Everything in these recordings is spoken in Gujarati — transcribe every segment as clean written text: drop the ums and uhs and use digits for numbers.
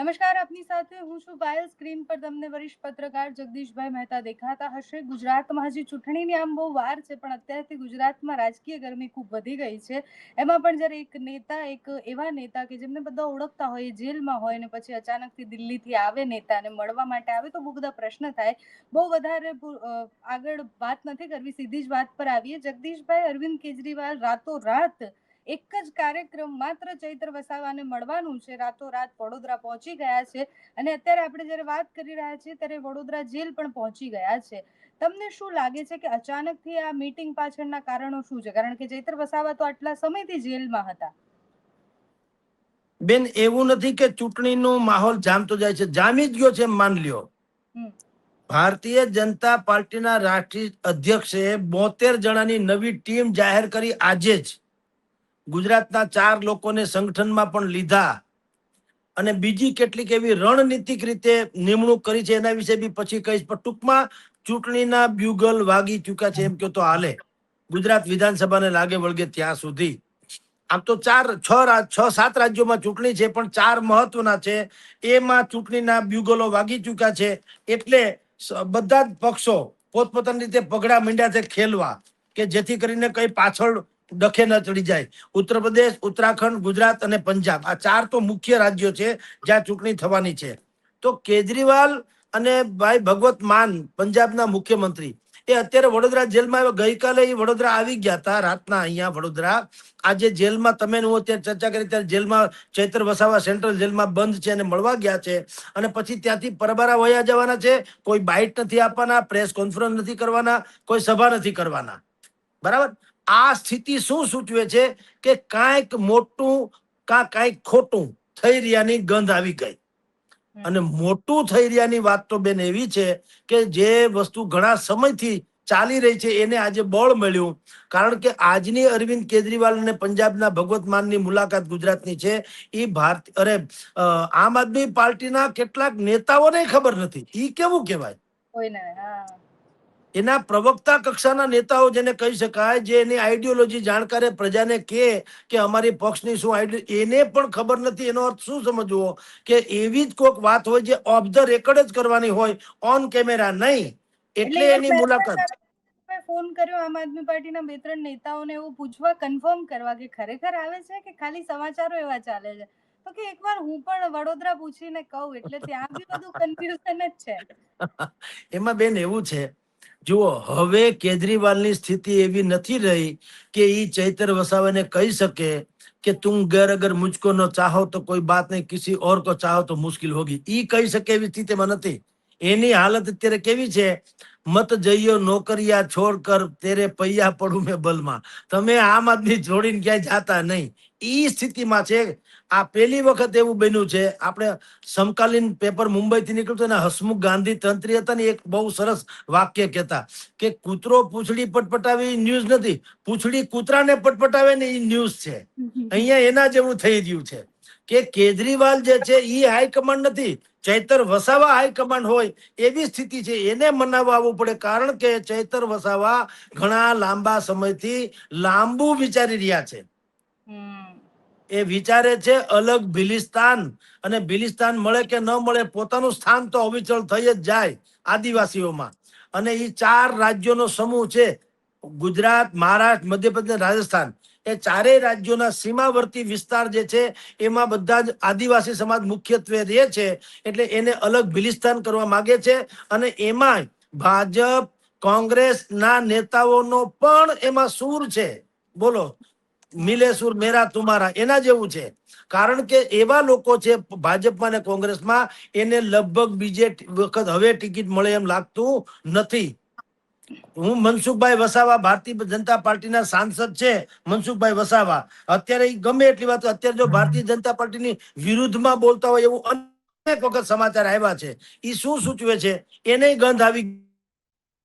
નમસ્કાર, આપની સાથે હું છું પાયલ. સ્ક્રીન પર તમને વરિષ્ઠ પત્રકાર જગદીશભાઈ મહેતા દેખાતા હશે. ગુજરાતમાં હજી ચૂંટણીની આમ બહુ વાર છે, પણ અત્યારથી ગુજરાતમાં રાજકીય ગરમી ખૂબ વધી ગઈ છે. એમાં પણ જ્યારે એક નેતા, એક એવા નેતા કે જેમને બધા ઓળખતા હોય, જેલમાં હોય ને પછી અચાનકથી દિલ્હીથી આવે નેતાને મળવા માટે આવે, તો બહુ બધા પ્રશ્ન થાય. બહુ વધારે આગળ વાત નથી કરવી, સીધી જ વાત પર આવીએ. જગદીશભાઈ, અરવિંદ કેજરીવાલ રાતોરાત એક જ કાર્યક્રમ માત્ર ચૈત્ર વસાવાને મળવાનું છે, રાતોરાત વડોદરા પહોંચી ગયા છે. અને અત્યારે આપણે જ્યારે વાત કરી રહ્યા છીએ ત્યારે વડોદરા જેલ પણ પહોંચી ગયા છે. તમને શું લાગે છે કે અચાનકથી આ મીટિંગ પાછળના કારણો શું છે? કારણ કે ચૈત્ર વસાવા તો આટલા સમયથી જેલમાં હતા. બેન, એવું નથી કે ચૂંટણીનો માહોલ જામતો જાય છે, જામી જ ગયો છે. માન લ્યો, ભારતીય જનતા પાર્ટીના રાષ્ટ્રીય અધ્યક્ષે 72 જણાની નવી ટીમ જાહેર કરી. આજે જ ગુજરાતના 4 લોકોને સંગઠનમાં પણ લીધા અને બીજી કેટલીક એવી રણનીતિક રીતે નિમણૂક કરી છે. એના વિશે બી પછી કહીશ, પણ ટૂંકમાં ચૂંટણીના બ્યુગલ વાગી ચૂક્યા છે એમ કે તો હાલે. ગુજરાત વિધાનસભાને લાગે વળગે ત્યાં સુધી આમ તો 6-7 રાજ્યોમાં ચૂંટણી છે, પણ 4 મહત્વના છે. એમાં ચૂંટણીના બ્યુગલો વાગી ચૂક્યા છે. એટલે બધા જ પક્ષો પોતપોતાની રીતે પગડા માંડ્યા છે ખેલવા, કે જેથી કરીને કઈ પાછળ ડખે ન ચડી જાય. ઉત્તર પ્રદેશ, ઉત્તરાખંડ, ગુજરાત અને પંજાબ, આ 4 તો મુખ્ય રાજ્યો છે જ્યાં ચૂંટણી થવાની છે. તો કેજરીવાલ અને ભાઈ ભગવત માન, પંજાબના મુખ્યમંત્રી, એ અત્યારે વડોદરા જેલમાં ગઈકાલે વડોદરા આવી ગયા હતા રાતના. અહીંયા વડોદરા આજે જેલમાં તમે હું અત્યારે ચર્ચા કરી ત્યારે જેલમાં ચૈત્ર વસાવા સેન્ટ્રલ જેલમાં બંધ છે અને મળવા ગયા છે. અને પછી ત્યાંથી પરબારા વયા જવાના છે. કોઈ બાઇટ નથી આપવાના, પ્રેસ કોન્ફરન્સ નથી કરવાના, કોઈ સભા નથી કરવાના. બરાબર. આ સ્થિતિ શું સૂચવે છે કે કાંઈક મોટું કાંઈક ખોટું થઈ રહ્યાની ગંધ આવી ગઈ. અને મોટું થઈ રહ્યાની વાત તો બેન એવી છે કે જે વસ્તુ ઘણા સમયથી ચાલી રહી છે એને આજે બળ મળ્યું. કારણ કે આજની અરવિંદ કેજરીવાલ અને પંજાબના ભગવત માનની મુલાકાત ગુજરાતની છે. એ આમ આદમી પાર્ટીના કેટલાક નેતાઓને ખબર નથી. ઈ કેવું કહેવાય? એના પ્રવક્તા કક્ષાના નેતાઓ જેને કહી શકાય, જે એની આઈડિયોલોજી જાણકાર પ્રજાને કે અમારી પક્ષની શું આઈડિયો, એને પણ ખબર નથી. એનો અર્થ શું સમજવો કે એવી જ કોઈક વાત હોય જે ઓફ ધ રેકોર્ડ જ કરવાની હોય, ઓન કેમેરા નહીં. એટલે એની મુલાકાત. ફોન કર્યો આમ આદમી પાર્ટીના 2-3 નેતાઓને એવું પૂછવા, કન્ફર્મ કરવા કે ખરેખર આવે છે કે ખાલી સમાચારો એવા ચાલે છે. તો કે એકવાર હું પણ વડોદરા પૂછીને કહું. એટલે ત્યાં બી બધું કન્ફ્યુઝન જ છે. એમાં બેન એવું છે, જુઓ, હવે કેજરીવાલની સ્થિતિ એવી નથી રહી કે ઈ ચૈતર વસાવાને કહી શકે કે તુમ ઘર અગર મુझको ન ચાહો તો કોઈ બાત નહીં, કિસી ઓર કો ચાહો તો મુશ્किल होगी. ઈ કહી શકે એવી સ્થિતિમાં નથી. એની હાલત અત્યારે કેવી છે? મત જઈયો નોકરિયા છોડ કર, તેરે પૈયા પડું મેં બલમાં. તમે આમ આદમી છોડીને ક્યાંય જાતા નહીં. ઈ સ્થિતિમાં છે. આ પહેલી વખત એવું બન્યું છે. આપણે સમકાલીન પેપર મુંબઈથી નીકળતું ને, હસમુખ ગાંધી તંત્રી હતા ને, એક બહુ સરસ વાક્ય કહેતા કે કૂતરો પૂંછડી પટપટાવી ન્યૂઝ નથી, પૂંછડી કૂતરાને પટપટાવે ને એ ન્યૂઝ છે. અહીંયા એના જેવું થઈ રહ્યું છે કે કેજરીવાલ જે છે એ હાઈકમાન્ડ નથી, ચૈતર વસાવા હાઈકમાન્ડ હોય એવી સ્થિતિ છે. એને મનાવવા આવવું પડે. કારણ કે ચૈતર વસાવા ઘણા લાંબા સમયથી લાંબુ વિચારી રહ્યા છે. એ વિચારે છે અલગ ભિલિસ્તાન, અને ભિલિસ્તાન મળે કે ન મળે, પોતાનું સ્થાન તો અવિચળ થઈ જ જાય આદિવાસીઓમાં. અને એ 4 રાજ્યોનો સમૂહ છે, ગુજરાત, મહારાષ્ટ્ર, મધ્યપ્રદેશ, રાજસ્થાન. એ 4 રાજ્યોના સીમાવર્તી વિસ્તાર જે છે એમાં બધા જ આદિવાસી સમાજ મુખ્યત્વે રહે છે. એટલે એને અલગ ભિલિસ્તાન કરવા માંગે છે. અને એમાં ભાજપ, કોંગ્રેસના નેતાઓનો પણ એમાં સૂર છે. બોલો, મિલે સુર મેરા તુમારા, એના જેવું છે. કારણ કે એવા લોકો છે ભાજપમાં અને કોંગ્રેસમાં, એને લગભગ બીજે વખત હવે ટિકિટ મળે એમ લાગતું નથી. હું મનસુખભાઈ વસાવા, ભારતીય જનતા પાર્ટીના સાંસદ છે મનસુખભાઈ વસાવા, અત્યારે ગમે એટલી વાત, અત્યારે જો ભારતીય જનતા પાર્ટીની વિરુદ્ધમાં બોલતા હોય એવું અનેક વખત સમાચાર આવ્યા છે. એ શું સૂચવે છે? એને ગંધ આવી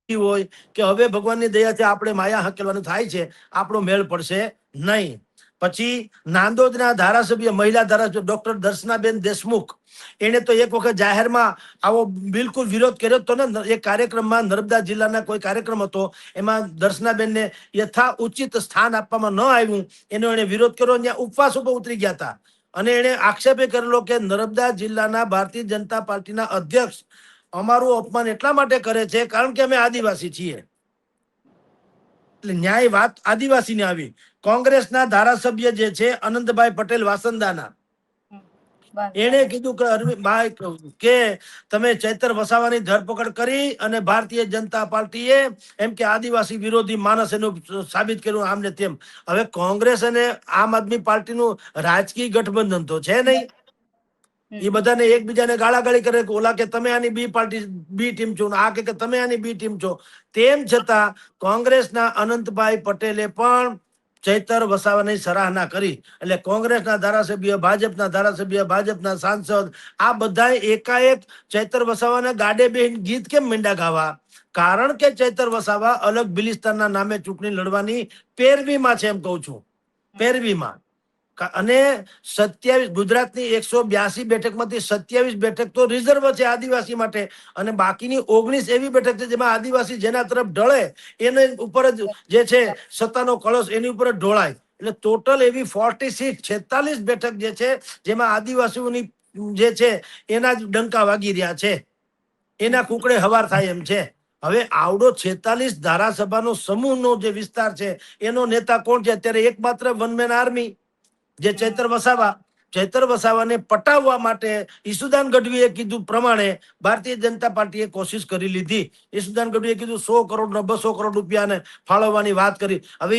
હોય કે હવે ભગવાનની દયાથી આપણે માયા હકેલવાનું થાય છે, આપણો મેળ પડશે નહીં. પછી નાંદોદના ધારાસભ્ય, મહિલા ધારાસભ્ય ડોક્ટર દર્શનાબેન દેશમુખ, એને તો એક વખત જાહેરમાં આવો બિલકુલ વિરોધ કર્યો હતો ને. એક કાર્યક્રમમાં, નર્મદા જિલ્લાના કોઈ કાર્યક્રમ હતો, એમાં દર્શનાબેનને યથા ઉચિત સ્થાન આપવામાં ન આવ્યું, એનો એને વિરોધ કર્યો. ત્યાં ઉપવાસ ઉપર ઉતરી ગયા હતા. અને એને આક્ષેપે કરેલો કે નર્મદા જિલ્લાના ભારતીય જનતા પાર્ટીના અધ્યક્ષ અમારું અપમાન એટલા માટે કરે છે કારણ કે અમે આદિવાસી છીએ. એટલે ન્યાય વાત આદિવાસીને આવી. કોંગ્રેસના ધારાસભ્ય જે છે અનંતભાઈ પટેલ વાસંદાના, એને કીધું કે અરવિંદભાઈ કે તમે ચૈતર વસાવાની ધરપકડ કરી અને ભારતીય જનતા પાર્ટીએ એમ કે આદિવાસી વિરોધી માણસ એનું સાબિત કર્યું આમને તેમ. હવે કોંગ્રેસ અને આમ આદમી પાર્ટીનું રાજકીય ગઠબંધન તો છે નહીં. એ બધાને એકબીજાને ગાળાગાળી કરે કે ઓલા કે તમે આની બી ટીમ છો, આ કે તમે આની બી ટીમ છો. તેમ છતાં કોંગ્રેસના અનંતભાઈ પટેલે પણ ચૈતર વસાવાની સરાહના કરી. એટલે કોંગ્રેસના ધારાસભ્ય, ભાજપના ધારાસભ્ય, ભાજપના સાંસદ આ બધા એકાએક ચૈતર વસાવાના ગાડે બેહીને ગીત કેમ માંડ્યા ગાવા? કારણ કે ચૈતર વસાવા અલગ બિલિસ્તાનના નામે ચૂંટણી લડવાની પેરવીમાં છે, એમ કહું છું, પેરવીમાં. અને 27 ગુજરાતની 182 બેઠકમાંથી 27 બેઠક તો રિઝર્વ છે આદિવાસી માટે, અને બાકીની 19 એવી બેઠક છે જેમાં આદિવાસી જેના તરફ ઢળે એને ઉપર જ જે છે સત્તાનો કળશ એની ઉપર જ ઢોળાય. એટલે ટોટલ એવી 40 સીટ 46 બેઠક જે છે જેમાં આદિવાસીઓની જે છે એના જ ડંકા વાગી રહ્યા છે, એના કુકડે હવાર થાય એમ છે. હવે આવડો 46 ધારાસભાનો સમૂહનો જે વિસ્તાર છે એનો નેતા કોણ છે અત્યારે? એકમાત્ર વન મેન આર્મી જે ચૈતર વસાવાને પટાવવા માટે ઈસુદાન ગઢવીએ કીધું પ્રમાણે ભારતીય જનતા પાર્ટીએ કોશિશ કરી લીધી. ઈસુદાન ગઢવીએ કીધું 100 કરોડ 200 કરોડ રૂપિયાને ફાળવવાની વાત કરી. હવે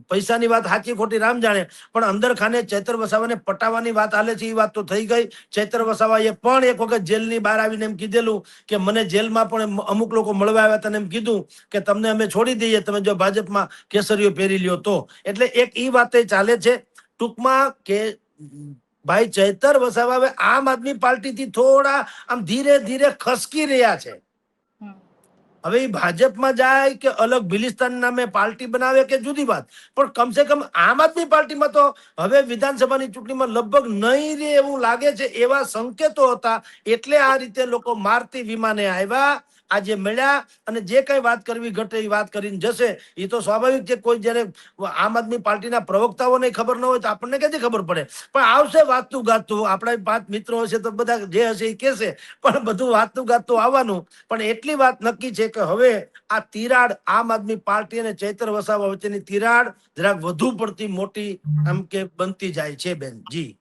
પૈસાની વાત સાચી ખોટી રામ જાણે, પણ અંદર ખાને ચૈતર વસાવાને પટાવવાની વાત હાલે છે એ વાત તો થઈ ગઈ. ચૈતર વસાવાએ પણ એક વખત જેલની બહાર આવીને એમ કીધેલું કે મને જેલમાં પણ અમુક લોકો મળવા આવ્યા હતા, એમ કીધું કે તમને અમે છોડી દઈએ તમે જો ભાજપમાં કેસરીઓ પહેરી લ્યો તો. એટલે એક ઈ વાતે ચાલે છે. ટૂંકમાં કે ભાઈ ચૈતર વસાવા હવે આમ આદમી પાર્ટીથી થોડા આમ ધીરે ધીરે ખસકી રહ્યા છે. હવે એ ભાજપમાં જાય કે અલગ બિલિસ્તાન નામે પાર્ટી બનાવે કે જુદી વાત, પણ કમસે કમ આમ આદમી પાર્ટીમાં તો હવે વિધાનસભાની ચૂંટણીમાં લગભગ નહીં રે એવું લાગે છે. એવા સંકેતો હતા, એટલે આ રીતે લોકો મારતી વિમાને આવ્યા, આજે મળ્યા અને જે કઈ વાત કરવી ઘટે એ વાત કરીને જશે. એ તો સ્વાભાવિક છે. કોઈ જયારે આમ આદમી પાર્ટીના પ્રવક્તાઓને ખબર ન હોય તો આપણને ક્યાંથી ખબર પડે? પણ આવશે વાતતું ગાતું. આપણા 5 મિત્રો હશે તો બધા જે હશે એ કહેશે, પણ બધું વાતતું ગાતું આવવાનું. પણ એટલી વાત નક્કી છે કે હવે આ તિરાડ આમ આદમી પાર્ટી અને ચૈતર વસાવા વચ્ચેની તિરાડ જરાક વધુ પડતી મોટી આમ કે બનતી જાય છે. બેન જી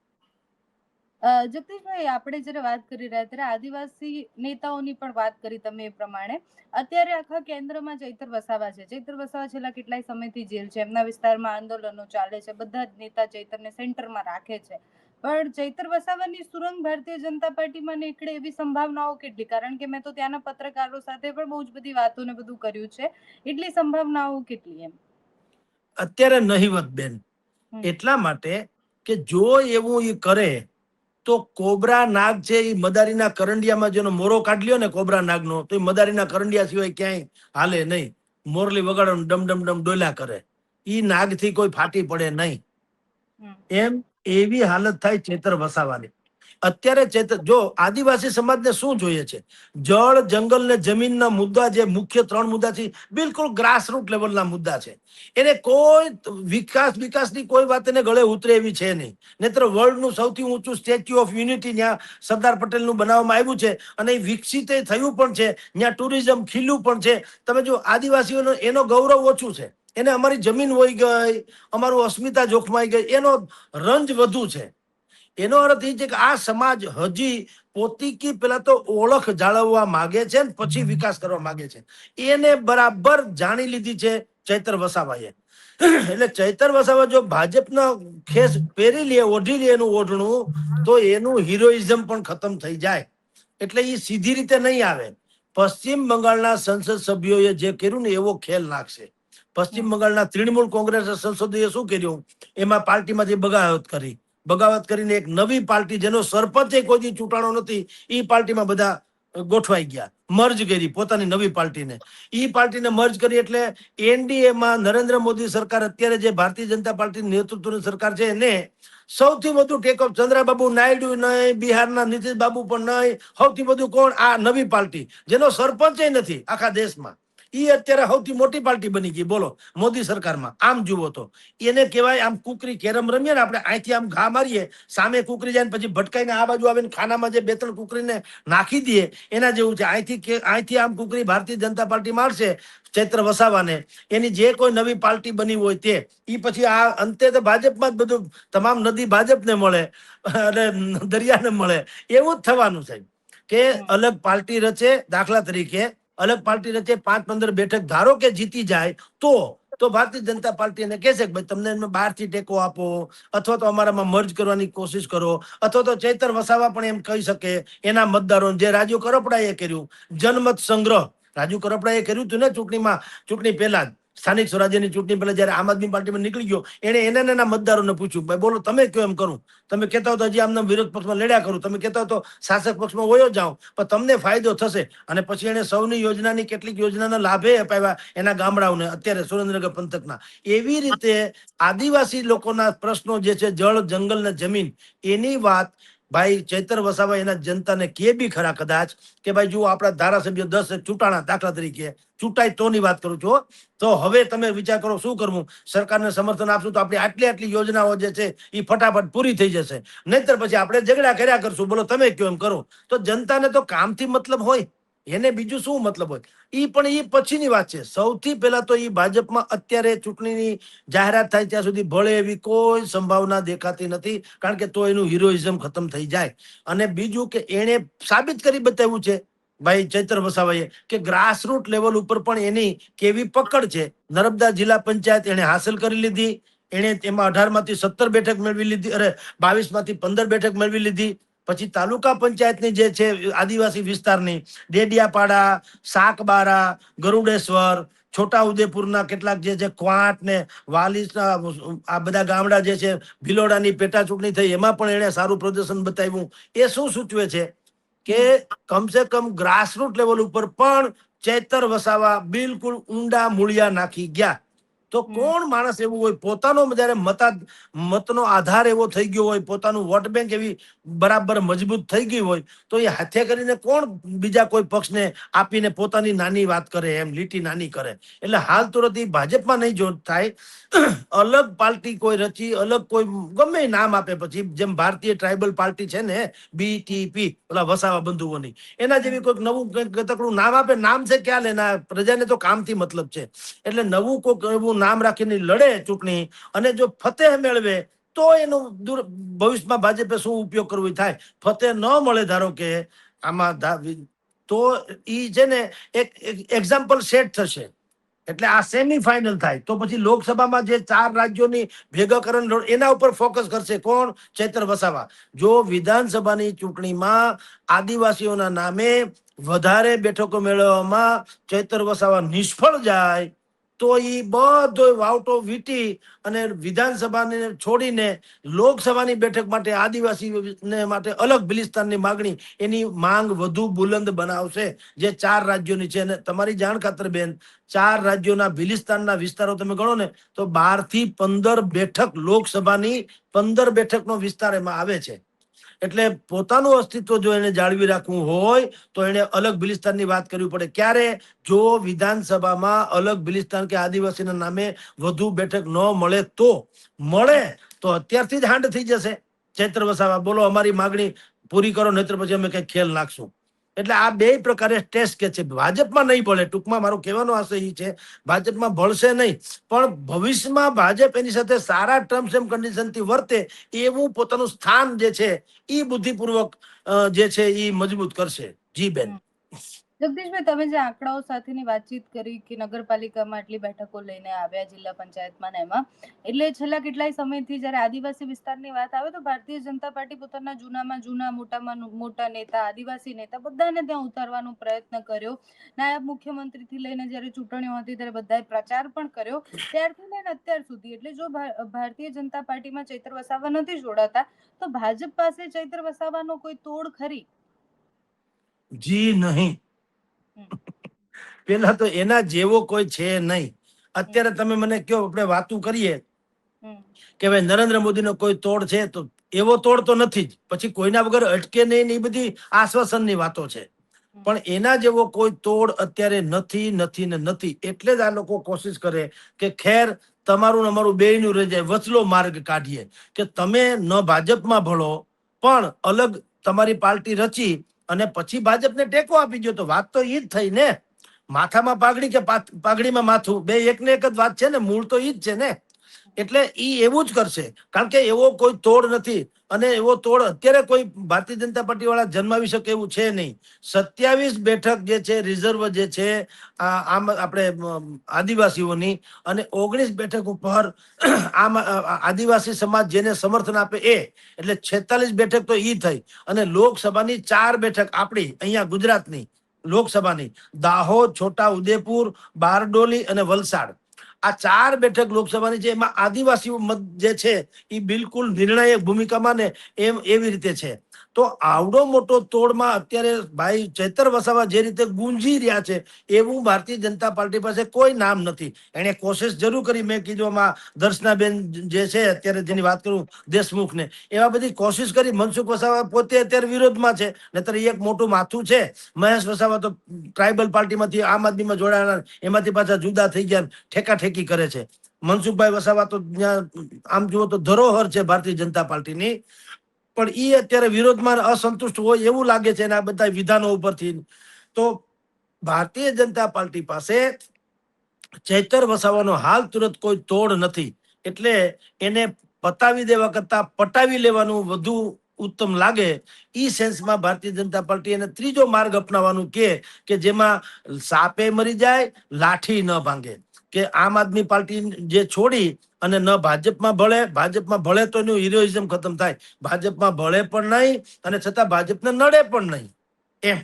જગદીશભાઈ, આપણે જ્યારે વાત કરી રહ્યા ત્યારે આદિવાસી નેતાઓની પણ વાત કરી તમે એ પ્રમાણે. અત્યારે આખા કેન્દ્રમાં ચૈતર વસાવા છે. ચૈતર વસાવા છેલ્લા કેટલાય સમયથી જેલ છે, એમના વિસ્તારમાં આંદોલનો ચાલે છે, બધા જ નેતા ચૈતરને સેન્ટરમાં રાખે છે. પણ ચૈતર વસાવાની સુરંગ ભારતીય જનતા પાર્ટીમાં નીકળે એવી સંભાવનાઓ કેટલી? કારણ કે મેં તો ત્યાંના પત્રકારો સાથે પણ બહુ જ બધી વાતો ને બધું કર્યું છે. એટલી સંભાવનાઓ કેટલી એમ? અત્યારે નહીવત બેન. એટલા માટે કે જો એવું એ કરે તો કોબરા નાગ છે એ મદારીના કરંડિયામાં જેનો મોરો કાઢલ્યો ને કોબરા નાગનો, તો એ મદારીના કરંડિયા સિવાય ક્યાંય હાલે નહીં. મોરલી વગાડો ડમ ડમ ડમ ડોલ્યા કરે, ઈ નાગથી કોઈ ફાટી પડે નહીં. એમ એવી હાલત થાય ચૈતર વસાવાની. અત્યારે ચૈતર જો આદિવાસી સમાજને શું જોઈએ છે? જળ, જંગલ ને જમીનના મુદ્દા, જે મુખ્ય 3 મુદ્દા છે, બિલકુલ ગ્રાસરૂટ લેવલના મુદ્દા છે. એને કોઈ વિકાસની કોઈ વાત એને ગળે ઉતરે એવી છે નહીં. નહીતર વર્લ્ડનું સૌથી ઊંચું સ્ટેચ્યુ ઓફ યુનિટી ત્યાં સરદાર પટેલનું બનાવવામાં આવ્યું છે અને એ વિકસિત થયું પણ છે. ત્યાં ટુરિઝમ ખીલ્યું પણ છે. તમે જો આદિવાસીઓનો એનો ગૌરવ ઓછું છે, એને અમારી જમીન વહી ગઈ, અમારું અસ્મિતા જોખમાઈ ગઈ, એનો રંજ વધુ છે. એનો અર્થ એ છે કે આ સમાજ હજી પોતીકી પેલા તો ઓળખ જાળવવા માંગે છે ને પછી વિકાસ કરવા માંગે છે. એને બરાબર જાણી લીધી છે ચૈતર વસાવાએ. એટલે ચૈતર વસાવા જો ભાજપના ખેસ પહેરી લે, ઓઢી લે એનું ઓઢણું, તો એનું હિરોઇઝમ પણ ખતમ થઈ જાય. એટલે એ સીધી રીતે નહીં આવે. પશ્ચિમ બંગાળના સંસદ સભ્યોએ જે કર્યું ને એવો ખેલ નાખશે. પશ્ચિમ બંગાળના તૃણમૂલ કોંગ્રેસ સંસદોએ શું કર્યું? એમાં પાર્ટીમાંથી બગાવત કરીને એક નવી પાર્ટી, જેનો સરપંચ કોઈ ચૂંટાણો નથી, એ પાર્ટીમાં બધા ગોઠવાઈ ગયા, મર્જ કરી પોતાની નવી પાર્ટીને. ઈ પાર્ટીને મર્જ કરી એટલે એનડીએમાં નરેન્દ્ર મોદી સરકાર, અત્યારે જે ભારતીય જનતા પાર્ટી નેતૃત્વની સરકાર છે, એને સૌથી વધુ ટેકઅપ ચંદ્રબાબુ નાયડુ નહીં, બિહારના નીતિશ બાબુ પણ નહીં. સૌથી વધુ કોણ? આ નવી પાર્ટી, જેનો સરપંચ નથી આખા દેશમાં. ઈ અત્યારે સૌથી મોટી પાર્ટી બની ગઈ બોલો મોદી સરકારમાં. આમ જુઓ તો એને કહેવાય આમ કુકરી કેરમ રમીએ ને આપણે અહીંથી આમ ઘા મારીએ સામે કુકરી જાય પછી ભટકાઈને આ બાજુ આવે ને ખાનામાં જે 2-3 કુકરીને નાખી દઈએ એના જેવું છે. અહીંથી આમ કુકરી ભારતીય જનતા પાર્ટી મારશે ચૈત્ર વસાવાને, એની જે કોઈ નવી પાર્ટી બની હોય તે ઈ પછી આ અંતે તો ભાજપમાં જ બધું તમામ નદી ભાજપને મળે અને દરિયાને મળે એવું જ થવાનું છે કે અલગ પાર્ટી રચે. દાખલા તરીકે અલગ પાર્ટી રચે 5-15 બેઠક ધારો કે જીતી જાય તો ભારતીય જનતા પાર્ટી એને કહેશે કે ભાઈ તમને એમને બહારથી ટેકો આપો અથવા તો અમારામાં મર્જ કરવાની કોશિશ કરો, અથવા તો ચૈતર વસાવા પણ એમ કહી શકે એના મતદારો જે રાજુ કરપડાએ કર્યું જનમત સંગ્રહ. રાજુ કરપડાએ કર્યું હતું ને ચૂંટણી પહેલા જ સ્થાનિક સ્વરાજ્યની ચૂંટણી પહેલા જયારે આમ આદમી પાર્ટીમાં નીકળી ગયો એને એના મતદારોને પૂછ્યું ભાઈ બોલો તમે કયો એમ કરું, તમે કહેતા હો તો હજી આમને વિરોધ પક્ષમાં લડ્યા કરું, તમે કહેતા હો તો શાસક પક્ષમાં વયો જાઓ પણ તમને ફાયદો થશે. અને પછી એને સૌની યોજનાની કેટલીક યોજનાના લાભે અપાવ્યા એના ગામડાઓને અત્યારે સુરેન્દ્રનગર પંથકના. એવી રીતે આદિવાસી લોકોના પ્રશ્નો જે છે જળ જંગલ ને જમીન એની વાત ભાઈ ચૈતર વસાવા એના જનતાને કે બી ખરા કદાચ કે ભાઈ જુઓ આપણા ધારાસભ્ય 10 ચૂંટાણા દાખલા તરીકે ચૂંટાય તોની વાત કરું છું, તો હવે તમે વિચાર કરો શું કરવું, સરકારને સમર્થન આપશું તો આપણી આટલી યોજનાઓ જે છે એ ફટાફટ પૂરી થઈ જશે, નહીતર પછી આપણે ઝઘડા કર્યા કરશું બોલો તમે કયો એમ કરો. તો જનતાને તો કામથી મતલબ હોય, એને બીજું શું મતલબ હોય. પણ એ પછીની વાત છે. સૌથી પહેલા તો એ ભાજપમાં અત્યારે ચૂંટણીની જાહેરાત થાય ત્યાં સુધી ભળે એવી કોઈ સંભાવના દેખાતી નથી, કારણ કે તો એનું હિરોઇઝમ ખતમ થઈ જાય. અને બીજું કે એને સાબિત કરી બતાવ્યું છે ભાઈ ચૈતર વસાવાએ કે ગ્રાસરૂટ લેવલ ઉપર પણ એની કેવી પકડ છે. નર્મદા જિલ્લા પંચાયત એને હાંસલ કરી લીધી, એને તેમાં 18 માંથી 17 બેઠક મેળવી લીધી, 22 માંથી 15 બેઠક મેળવી લીધી. પછી તાલુકા પંચાયતની જે છે આદિવાસી વિસ્તારની ડેડિયાપાડા, સાકબારા, ગરુડેશ્વર, છોટાઉદેપુરના કેટલાક જે છે ક્વાંટ ને વાલીસના આ બધા ગામડા જે છે ભિલોડાની પેટા ચૂંટણી થઈ એમાં પણ એને સારું પ્રદર્શન બતાવ્યું. એ શું સૂચવે છે કે કમસે કમ ગ્રાસરૂટ લેવલ ઉપર પણ ચૈતર વસાવા બિલકુલ ઊંડા મૂળિયા નાખી ગયા. તો કોણ માણસ એવું હોય પોતાનો જયારે મતનો આધાર એવો થઈ ગયો હોય, પોતાનું વોટ બેંક એવી બરાબર મજબૂત થઈ ગઈ હોય તો એ હાથે કરીને કોણ બીજા કોઈ પક્ષને આપીને પોતાની નાની વાત કરે, એમ લીટી નાની કરે. એટલે હાલ તુરત એ ભાજપમાં નહીં જો થાય, અલગ પાર્ટી કોઈ રચી અલગ કોઈ ગમે નામ આપે પછી જેમ ભારતીય ટ્રાઇબલ પાર્ટી છે ને BTP ઓલા વસાવા બંધુઓની એના જેવી કોઈક નવું તકડું નામ આપે. નામ છે ક્યાં લેના, પ્રજાને તો કામથી મતલબ છે. એટલે નવું કોઈક એવું નામ રાખીને લડે ચૂંટણી અને જો ફતેહ મેળવે તો એનું ભવિષ્યમાં ભાજપે શું ઉપયોગ કરવો થાય. ફતેહ ન મળે ધારો કે આમાં તો ઈ છે ને એક એક્ઝામ્પલ સેટ થશે. એટલે આ સેમીફાઇનલ થાય તો પછી લોકસભામાં જે 4 રાજ્યોની ભેગાકરણ એના ઉપર ફોકસ કરશે કોણ, ચૈતર વસાવા. જો વિધાનસભાની ચૂંટણીમાં આદિવાસીઓના નામે વધારે બેઠકો મેળવવામાં ચૈતર વસાવા નિષ્ફળ જાય તો એ બધો વાવટો વીટી અને વિધાનસભાને છોડીને લોકસભાની બેઠક માટે આદિવાસીને માટે અલગ બિલિસ્તાનની માગણી એની માંગ વધુ બુલંદ બનાવશે જે 4 રાજ્યોની છે. અને તમારી જાણ ખાતર બેન 4 રાજ્યોના બિલિસ્તાનના વિસ્તારો તમે ગણો ને તો 12 થી 15 બેઠક લોકસભાની 15 બેઠકનો વિસ્તાર એમાં આવે છે. એટલે પોતાનું અસ્તિત્વ જો એને જાળવી રાખવું હોય તો એને અલગ બિલિસ્તાનની વાત કરવી પડે. ક્યારે? જો વિધાનસભામાં અલગ બિલિસ્તાન કે આદિવાસીના નામે વધુ બેઠક ન મળે તો અત્યારથી જ હાંડ થઈ જશે ચૈત્ર વસાવા બોલો અમારી માગણી પૂરી કરો નહીતર પછી અમે કઈ ખેલ નાખશું. એટલે આ બે પ્રકારે ટેસ્ટ કે છે. ભાજપમાં નહીં ભળે, ટૂંકમાં મારો કહેવાનો આશય એ છે ભાજપમાં ભળશે નહીં, પણ ભવિષ્યમાં ભાજપ એની સાથે સારા ટર્મ્સ એન્ડ કન્ડિશનથી વર્તે એવું પોતાનું સ્થાન જે છે એ બુદ્ધિપૂર્વક જે છે એ મજબૂત કરશે. જી બેન. જગદીશભાઈ, તમે જે આંકડાઓ સાથેની વાતચીત કરી કે નગરપાલિકામાં આટલી બેઠકો લઈને આવ્યા જિલ્લા પંચાયતમાં એમાં, એટલે છેલ્લા કેટલાય સમયથી જ્યારે આદિવાસી વિસ્તારની વાત આવે તો ભારતીય જનતા પાર્ટી પોતાના જૂનામાં જૂના મોટામાં મોટા નેતા, આદિવાસી નેતા બધાને ત્યાં ઉતારવાનો પ્રયત્ન કર્યો. નાયબ મુખ્યમંત્રીથી લઈને જ્યારે ચૂંટણીઓ હતી ત્યારે બધાએ પ્રચાર પણ કર્યો. ત્યારથી લઈને અત્યાર સુધી, એટલે જો ભારતીય જનતા પાર્ટીમાં ચૈતર વસાવા નથી જોડાતા તો ભાજપ પાસે ચૈતર વસાવાનો કોઈ તોડ ખરી? જી નહીં. પેલા તો એના જેવો કોઈ છે નહીં. અત્યારે તમે મને કયો આપણે વાતું કરીએ કે ભાઈ નરેન્દ્ર મોદીનો કોઈ તોડ છે તો એવો તોડ તો નથી જ. પછી કોઈના વગર અટકે નહીં એ બધી આશ્વાસનની વાતો છે. પણ એના જેવો કોઈ તોડ અત્યારે નથી નથી ને નથી. એટલે જ આ લોકો કોશિશ કરે કે ખેર તમારું ને અમારું બેયનું રહી જાય, વચલો માર્ગ કાઢીએ કે તમે ન ભાજપમાં ભળો પણ અલગ તમારી પાર્ટી રચી અને પછી ભાજપને ટેકો આપી દો. તો વાત તો ઈ જ થઈ ને. માથામાં પાઘડી કે પાઘડીમાં માથું, બે એક ને એક જ વાત છે ને, મૂળ તો ઈ જ છે ને. એટલે ઈ એવું જ કરશે, કારણ કે એવો કોઈ તોડ નથી અને એવો તોડ અત્યારે કોઈ ભારતીય જનતા પાર્ટી વાળા જન્માવી શકે એવું છે નહીં. 27 બેઠક જે છે રિઝર્વ જે છે આમ આપણે આદિવાસીઓની, અને 19 બેઠક ઉપર આમ આદિવાસી સમાજ જેને સમર્થન આપે એ, એટલે 46 બેઠક તો ઈ થઈ. અને લોકસભાની 4 બેઠક આપણી અહીંયા ગુજરાતની લોકસભાની, દાહોદ, છોટા ઉદેપુર, બારડોલી અને વલસાડ, આ 4 બેઠક લોકસભાની છે. એમાં આદિવાસીઓ મત જે છે એ બિલકુલ નિર્ણાયક ભૂમિકામાં ને એવી રીતે છે. તો આવડો મોટો તોડમાં અત્યારે ભાઈ ચૈતર વસાવા જે રીતે ગુંજી રહ્યા છે એવું ભારતીય જનતા પાર્ટી પાસે કોઈ નામ નથી. એને કોશિશ જરૂર કરી, મેં કીધું આમાં દર્શનાબેન જે છે અત્યારે જેની વાત કરું દેશમુખ ને, એવા બધી કોશિશ કરી. મનસુખ વસાવા પોતે અત્યારે વિરોધમાં છે, નહીતર એક મોટું માથું છે. મહેશ વસાવા તો ટ્રાઇબલ પાર્ટીમાંથી આમ આદમીમાં જોડાયા, એમાંથી પાછા જુદા થઈ ગયા, ઠેકાઠેકી કરે છે. મનસુખભાઈ વસાવા તો આમ જુઓ તો ધરોહર છે ભારતીય જનતા પાર્ટીની, પણ એ અત્યારે વિરોધમાં અસંતુષ્ટ હોય એવું લાગે છે એના બધા વિધાનો ઉપરથી. તો ભારતીય જનતા પાર્ટી પાસે ચૈતર વસાવાનો હાલ તુરંત કોઈ તોડ નથી. એટલે એને પતાવી દેવા કરતા પટાવી લેવાનું વધુ ઉત્તમ લાગે. ઈ સેન્સમાં ભારતીય જનતા પાર્ટી એને ત્રીજો માર્ગ અપનાવવાનું કે જેમાં સાપે મરી જાય, લાઠી ન ભાંગે. કે આમ આદમી પાર્ટી જે છોડી અને ન ભાજપમાં ભળે તો એનું હિરોઇઝમ ખતમ થાય. ભાજપમાં ભળે પણ નહીં અને છતાં ભાજપને નડે પણ નહીં, એમ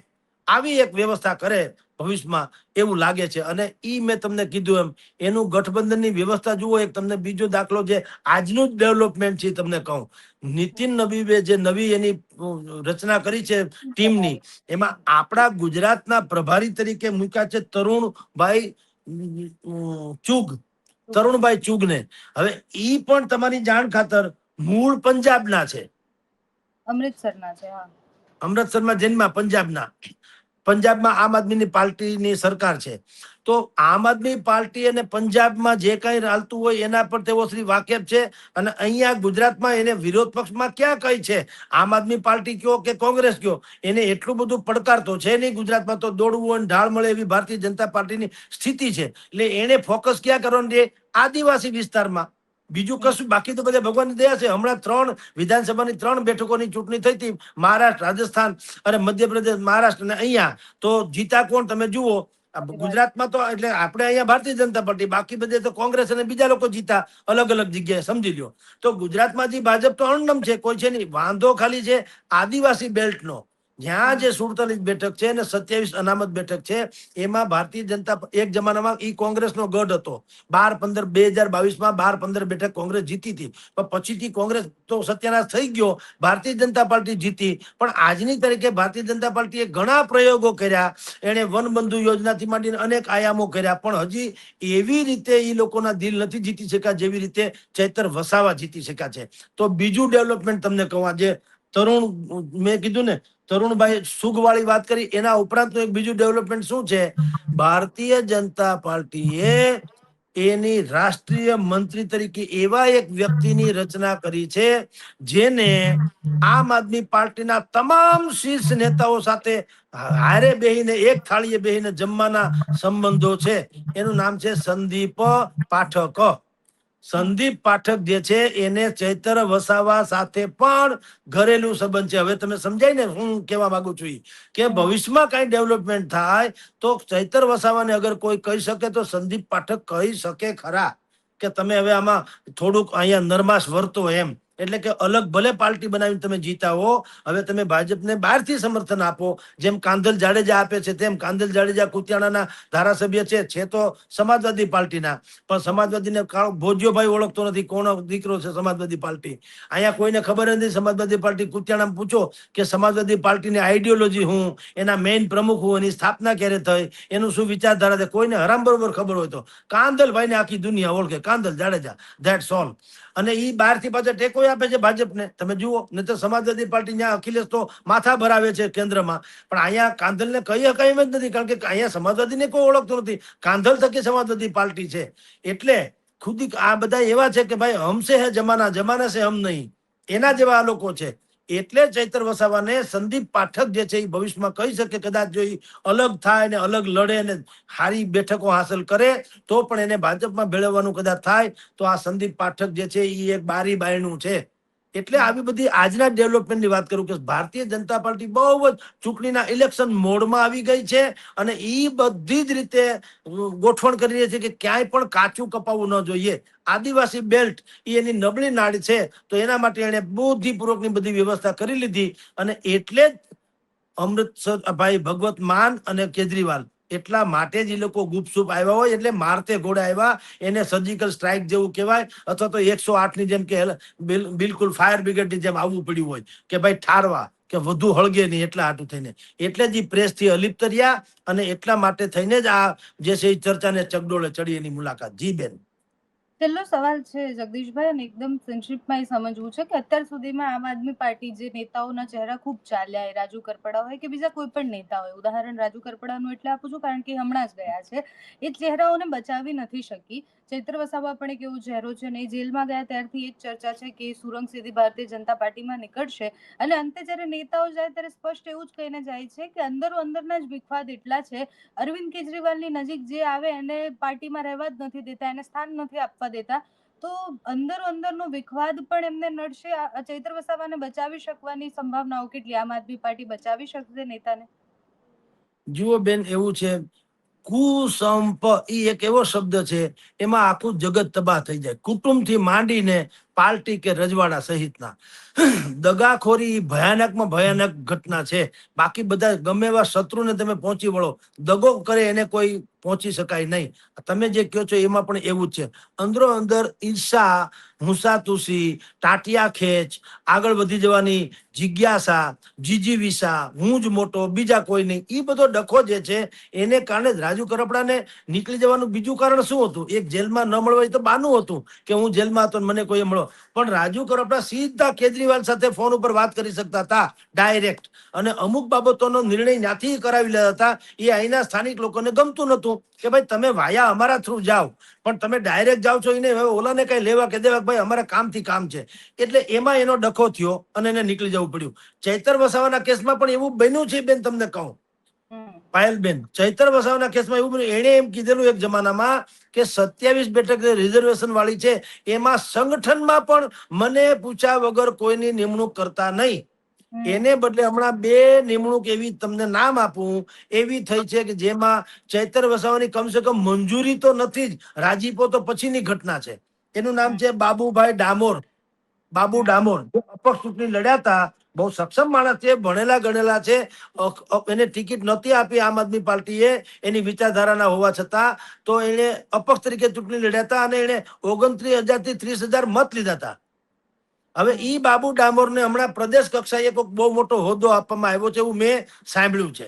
આવી એક વ્યવસ્થા કરે ભવિષ્યમાં એવું લાગે છે. અને ઈ મેં તમને કીધું એમ એનું ગઠબંધનની વ્યવસ્થા જુઓ. એક તમને બીજો દાખલો જે આજનું જ ડેવલપમેન્ટ છે તમને કહું. નીતિન નબીબે જે નવી એની રચના કરી છે ટીમની, એમાં આપણા ગુજરાતના પ્રભારી તરીકે મૂક્યા છે તરુણભાઈ ચુગને. હવે ઈ પણ તમારી જાણ ખાતર મૂળ પંજાબના છે, અમૃતસરના છે. હા, અમૃતસરમાં જન્મ્યા, પંજાબમાં આમ આદમીની પાર્ટીની સરકાર છે. તો આમ આદમી પાર્ટી અને પંજાબમાં જે કઈ ચાલતું હોય એના પર તેઓ શ્રી વાકેફ છે. અને અહીંયા ગુજરાતમાં એને વિરોધ પક્ષમાં ક્યાં કઈ છે, આમ આદમી પાર્ટી કયો કે કોંગ્રેસ કયો, એને એટલું બધું પડકાર તો છે નહીં. ગુજરાતમાં તો દોડવું અને ઢાળ મળે એવી ભારતીય જનતા પાર્ટીની સ્થિતિ છે. એટલે એને ફોકસ ક્યાં કરવાનું છે, આદિવાસી વિસ્તારમાં. બીજું કશું બાકી તો બધા ભગવાનની દયા છે. હમણાં 3 વિધાનસભાની 3 બેઠકોની ચૂંટણી થઈ હતી, મહારાષ્ટ્ર, રાજસ્થાન અને મધ્યપ્રદેશ. મહારાષ્ટ્ર અને અહીંયા તો જીતા કોણ તમે જુઓ. ગુજરાતમાં તો એટલે આપણે અહીંયા ભારતીય જનતા પાર્ટી, બાકી બધે તો કોંગ્રેસ અને બીજા લોકો જીતા અલગ અલગ જગ્યાએ, સમજી લ્યો. તો ગુજરાતમાં જે ભાજપ તો અણનમ છે, કોઈ છે નહીં. વાંધો ખાલી છે આદિવાસી બેલ્ટનો. જ્યાં જે 47 બેઠક છે અને 27 અનામત બેઠક છે, એમાં ભારતીય જનતા એક જમાનામાં ઈ કોંગ્રેસનો ગઢ હતો. 2022માં 12-15 બેઠક કોંગ્રેસ જીતી હતી, પણ પછીથી કોંગ્રેસ તો સત્યાનાશ થઈ ગયો, ભારતીય જનતા પાર્ટી જીતી. પણ આજની તારીખે ભારતીય જનતા પાર્ટીએ ઘણા પ્રયોગો કર્યા. એને વનબંધુ યોજનાથી માંડીને અનેક આયામો કર્યા, પણ હજી એવી રીતે એ લોકોના દિલ નથી જીતી શક્યા જેવી રીતે ચૈતર વસાવા જીતી શક્યા છે. તો બીજું ડેવલપમેન્ટ તમને કહું, આજે તરુણ, મેં કીધું ને તરુણભાઈ સુગવાળી વાત કરી, એના ઉપરાંત એક બીજું ડેવલપમેન્ટ શું છે, ભારતીય જનતા પાર્ટીએ એની રાષ્ટ્રીય મંત્રી તરીકે એવા એક વ્યક્તિની રચના કરી છે જેને આમ આદમી પાર્ટીના તમામ શીર્ષ નેતાઓ સાથે હારે બેહીને એક થાળીએ બેહીને જમવાના સંબંધો છે. એનું નામ છે સંદીપ પાઠક. સંદીપ પાઠક જે છે એને ચૈતર વસાવા સાથે પણ ઘરેલું સંબંધ છે. હવે તમે સમજાય ને હું કહેવા માંગુ છું કે ભવિષ્યમાં કઈ ડેવલપમેન્ટ થાય તો ચૈતર વસાવાને અગર કોઈ કહી શકે તો સંદીપ પાઠક કહી શકે ખરા કે તમે હવે આમાં થોડુંક અહીંયા નરમાશ વર્તો એમ. એટલે કે અલગ ભલે પાર્ટી બનાવીને તમે જીતા હો, હવે તમે ભાજપને બહારથી સમર્થન આપો, જેમ કાંધલ જાડેજા આપે છે તેમ. કાંધલ જાડેજા કુતિયાણાના ધારાસભ્ય છે તો સમાજવાદી પાર્ટીના, પણ સમાજવાદીને ભોજ્યોભાઈ ઓળખતો નથી કોનો દીકરો છે સમાજવાદી પાર્ટી. અહીંયા કોઈને ખબર નથી સમાજવાદી પાર્ટી કુતિયાણામાં પૂછો કે સમાજવાદી પાર્ટીની આઈડિયોલોજી હું, એના મેઇન પ્રમુખ હું, એની સ્થાપના ક્યારે થઈ, એનું શું વિચારધારા છે, કોઈને હરામ બરોબર ખબર હોય તો કાંધલભાઈને આખી દુનિયા ઓળખે, કાંધલ જાડેજા, ધેટ્સ ઓલ. અને એ બહારથી પાછા ટેકો આપે છે ભાજપને. તમે જુઓ, નહીં તો સમાજવાદી પાર્ટી ત્યાં અખિલેશ તો માથા ભરાવે છે કેન્દ્રમાં, પણ અહીંયા કાંધલને કહી શકાય એમ જ નથી, કારણ કે અહીંયા સમાજવાદીને કોઈ ઓળખતું નથી. કાંધલ થકી સમાજવાદી પાર્ટી છે. એટલે ખુદ આ બધા એવા છે કે ભાઈ હમસે હે જમાના, જમાના સે હમ નહીં, એના જેવા આ લોકો છે. એટલે ચૈતર વસાવાને સંદીપ પાઠક જે છે એ ભવિષ્યમાં કહી શકે, કદાચ જો અલગ થાય ને અલગ લડે ને સારી બેઠકો હાંસલ કરે તો પણ એને ભાજપમાં ભેળવવાનું કદાચ થાય તો આ સંદીપ પાઠક જે છે એ એક બારી બાયણું છે. એટલે આવી બધી આજના ડેવલપમેન્ટની વાત કરું કે ભારતીય જનતા પાર્ટી બહુ જ ચૂંટણીના ઇલેક્શન મોડમાં આવી ગઈ છે અને એ બધી જ રીતે ગોઠવણ કરી રહી છે કે ક્યાંય પણ કાચું કપાવવું ન જોઈએ. આદિવાસી બેલ્ટ એ એની નબળી નાડ છે, તો એના માટે એને બુદ્ધિપૂર્વકની બધી વ્યવસ્થા કરી લીધી. અને એટલે જ અમૃતસર ભાઈ ભગવત માન અને કેજરીવાલ એટલા માટે જ એ લોકો ગુપસુપ આવ્યા હોય, એટલે મારતે ઘોડે આવ્યા. એને સર્જિકલ સ્ટ્રાઇક જેવું કહેવાય, અથવા તો 108 ની જેમ કે બિલકુલ ફાયર બ્રિગેડની જેમ આવવું પડ્યું હોય કે ભાઈ ઠારવા કે વધુ હળગે નહીં, એટલા હાટું થઈને. એટલે જ પ્રેસ થી અલિપ્ત રહ્યા અને એટલા માટે થઈને જ આ જે છે એ ચર્ચાને ચગડોળે ચડી એની મુલાકાત. જી બેન. છેલ્લો સવાલ છે જગદીશભાઈ, અને એકદમ સંક્ષિપ્તમાં એ સમજવું છે કે અત્યાર સુધીમાં આમ આદમી પાર્ટી જે નેતાઓના ચહેરા ખૂબ ચાલ્યા, એ રાજુ કરપડા હોય કે બીજા કોઈ પણ નેતા હોય, ઉદાહરણ રાજુ કરપડાનું એટલે આપું છું કારણ કે હમણાં જ ગયા છે, એ ચહેરાઓને બચાવી નથી શકી. ચૈત્ર વસાવા પણ એક એવો ચહેરો છે, અને એ જેલમાં ગયા ત્યારથી એ જ ચર્ચા છે કે સુરંગ સીધી ભારતીય જનતા પાર્ટીમાં નીકળશે. અને અંતે જ્યારે નેતાઓ જાય ત્યારે સ્પષ્ટ એવું જ કહીને જાય છે કે અંદરો અંદરના જ વિખવાદ એટલા છે, અરવિંદ કેજરીવાલની નજીક જે આવે એને પાર્ટીમાં રહેવા જ નથી દેતા, એને સ્થાન નથી આપવા દેતા. તો અંદરો અંદરનો વિખવાદ પણ એમને નડશે. ચૈત્ર વસાવાને બચાવી શકવાની સંભાવનાઓ કેટલી? આમ આદમી પાર્ટી બચાવી શકશે નેતાને? જુઓ બેન, એવું છે, કુસંપ એ એક એવો શબ્દ છે, એમાં આખું જગત તબાહ થઈ જાય. કુટુંબથી માંડીને પાર્ટી કે રજવાડા સહિતના દગાખોરી ભયાનકમાં ભયાનક ઘટના છે. બાકી બધા ગમે એવા શત્રુને તમે પહોંચી વળો, દગો કરે એને કોઈ પહોંચી શકાય નહીં. તમે જે કહો છો એમાં પણ એવું જ છે. અંદરો અંદર ઈર્ષા, હુંસાતુસી, ટાટિયા ખેંચ, આગળ વધી જવાની જિજ્ઞાસા, જીજીવિસા, હું જ મોટો બીજા કોઈ નહીં, એ બધો ડખો જે છે એને કારણે જ રાજુ કરપડાને નીકળી જવાનું બીજું કારણ શું હતું? એક જેલમાં ન મળવા તો બાનું હતું કે હું જેલમાં હતો મને કોઈ મળો, પણ રાજુ કરપડા સીધા કેજરીવાલ સાથે ફોન ઉપર વાત કરી શકતા હતા ડાયરેક્ટ, અને અમુક બાબતોનો નિર્ણય ત્યાંથી કરાવી લેતા હતા. એ અહીંના સ્થાનિક લોકોને ગમતું નતું કે ભાઈ તમે વાયા અમારા થ્રુ જાઓ, પણ તમે ડાયરેક્ટ જાઓ છો એને ઓલાને કઈ લેવા કે દેવા, ભાઈ અમારા કામથી કામ છે. એટલે એમાં એનો ડખો થયો અને એને નીકળી જવું પડ્યું. ચૈતર વસાવાના કેસમાં પણ એવું બન્યું છે બેન, તમને કહું પાયલબેન, ચૈતર વસાવાના કેસમાં એવું બન્યું, એણે એમ કીધેલું એક જમાનામાં કે 27 બેઠક રિઝર્વેશન વાળી છે, એમાં સંગઠનમાં પણ મને પૂછ્યા વગર કોઈની નિમણૂક કરતા નહીં. એને બદલે હમણાં 2 નિમણૂક એવી તમને નામ આપું એવી થઈ છે કે જેમાં ચૈતર વસાવાની કમસે કમ મંજૂરી તો નથી જ, રાજીપો તો પછીની ઘટના છે. એનું નામ છે બાબુભાઈ ડામોર. બાબુ ડામોર અપક્ષ ચૂંટણી લડ્યા હતા, બહુ સક્ષમ માણસ છે, ભણેલા ગણેલા છે. એને ટિકિટ નહોતી આપી આમ આદમી પાર્ટીએ એની વિચારધારાના હોવા છતાં, તો એને અપક્ષ તરીકે ચૂંટણી લડ્યા હતા અને એને 29,000 થી 30,000 મત લીધા હતા. હવે ઈ બાબુ ડામોરને હમણાં પ્રદેશ કક્ષાએ કોઈ બહુ મોટો હોદ્દો આપવામાં આવ્યો છે એવું મેં સાંભળ્યું છે.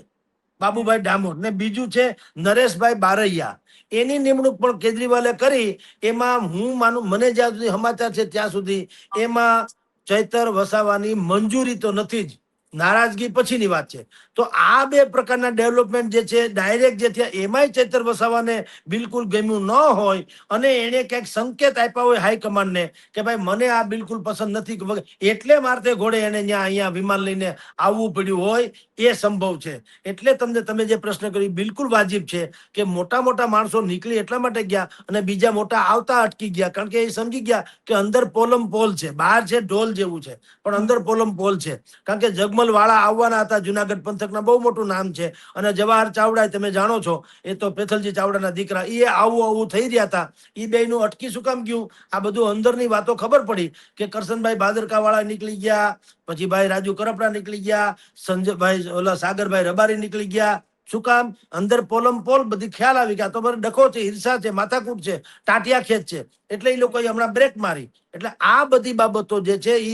બાબુભાઈ ડામોર ને બીજું છે નરેશભાઈ બારૈયા, એની નિમણૂક પણ કેજરીવાલે કરી. એમાં હું માનું, મને જ્યાં સુધી સમાચાર છે ત્યાં સુધી એમાં ચૈતર વસાવાની મંજૂરી તો નથી જ, નારાજગી પછીની વાત છે. તો આ 2 પ્રકારના ડેવલપમેન્ટ જે છે ડાયરેક્ટ જે થયા, એમાંય ચૈતર વસાવાને બિલકુલ ગમ્યું ન હોય અને એને ક્યાંક સંકેત આપ્યા હોય હાઈકમાન્ડને કે ભાઈ મને આ બિલકુલ પસંદ નથી, એટલે મારતે ઘોડે એને અહીંયા વિમાન લઈને આવવું પડ્યું હોય, એ સંભવ છે. એટલે તમે જે પ્રશ્ન કર્યો બિલકુલ વાજિબ છે કે મોટા મોટા માણસો નીકળી એટલા માટે ગયા અને બીજા મોટા આવતા અટકી ગયા, કારણ કે એ સમજી ગયા કે અંદર પોલમ પોલ છે, બહાર છે ઢોલ જેવું છે પણ અંદર પોલમ પોલ છે. કારણ કે જગમલ વાળા આવવાના હતા, જુનાગઢ પંથકના બહુ મોટું નામ છે, અને જવાહર ચાવડા તમે જાણો છો, એ તો પેથલજી ચાવડાના દીકરા, એ આવું થઈ રહ્યા હતા. એ બેયનું અટકી શું કામ ગયું? આ બધું અંદરની વાતો ખબર પડી કે કરશનભાઈ ભાદરકા વાળા નીકળી ગયા, પછી ભાઈ રાજુ કરપડા નીકળી ગયા, સંજયભાઈ ઓલા સાગરભાઈ રબારી નીકળી ગયા. શું કામ? અંદર પોલમ પોલ બધી ખ્યાલ આવી ગયા. તો મારે ડખો છે, ઈર્ષા છે, માથાકૂટ છે, ટાટિયા ખેંચ છે. એટલે એ લોકોએ હમણાં બ્રેક મારી. એટલે આ બધી બાબતો જે છે એ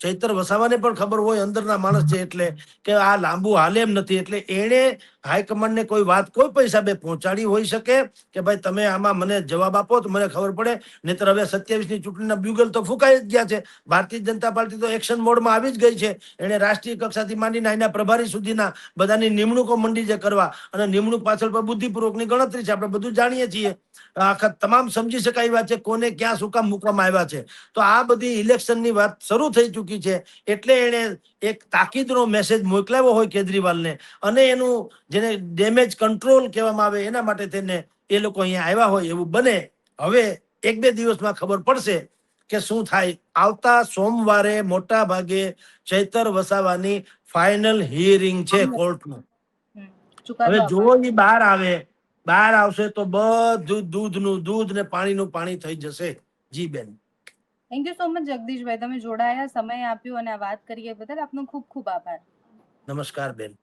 ચૈતર વસાવાને પણ ખબર હોય, અંદરના માણસ છે એટલે, કે આ લાંબુ હાલે એમ નથી. એટલે એણે હાઈકમાન્ડને કોઈ વાત કોઈ પણ હિસાબે પહોંચાડી હોઈ શકે કે ભાઈ તમે આમાં મને જવાબ આપો તો મને ખબર પડે. નહીતર હવે 27ની ચૂંટણીના બ્યુગલ તો ફૂંકાઈ જ ગયા છે. ભારતીય જનતા પાર્ટી તો એક્શન મોડમાં આવી જ ગઈ છે. એણે રાષ્ટ્રીય કક્ષાથી માંડીને એના પ્રભારી સુધીના બધાની નિમણૂકો મંડી છે કરવા, અને નિમણૂક પાછળ પણ બુદ્ધિપૂર્વકની ગણતરી છે. આપણે બધું જાણીએ છીએ. આખા તમામ સમજી શકાય વાત છે કોને ક્યાં શું કામ મૂકવામાં આવ્યા છે. તો આ બધી ઇલેક્શનની વાત શરૂ થઈ ચૂકી છે. એટલે એણે એક તાકીદનો મેસેજ મોકલાવ્યો હોય કેજરીવાલને, અને એનું જેને ડેમેજ કંટ્રોલ કહેવામાં આવે એના માટે થઈને એ લોકો અહીંયા આવ્યા હોય એવું બને. હવે 1-2 દિવસમાં ખબર પડશે કે શું થાય. આવતા સોમવારે મોટા ભાગે ચૈતર વસાવાની ફાઇનલ હિયરિંગ છે કોર્ટનું. હવે ચુકાદો જો એ બહાર આવશે તો બધું દૂધનું દૂધ ને પાણીનું પાણી થઈ જશે. જી બેન, થેન્ક યુ સો મચ જગદીશભાઈ, તમે જોડાયા, સમય આપ્યો અને આ વાત કરી એ બદલ આપનો ખૂબ ખૂબ આભાર. નમસ્કાર બેન.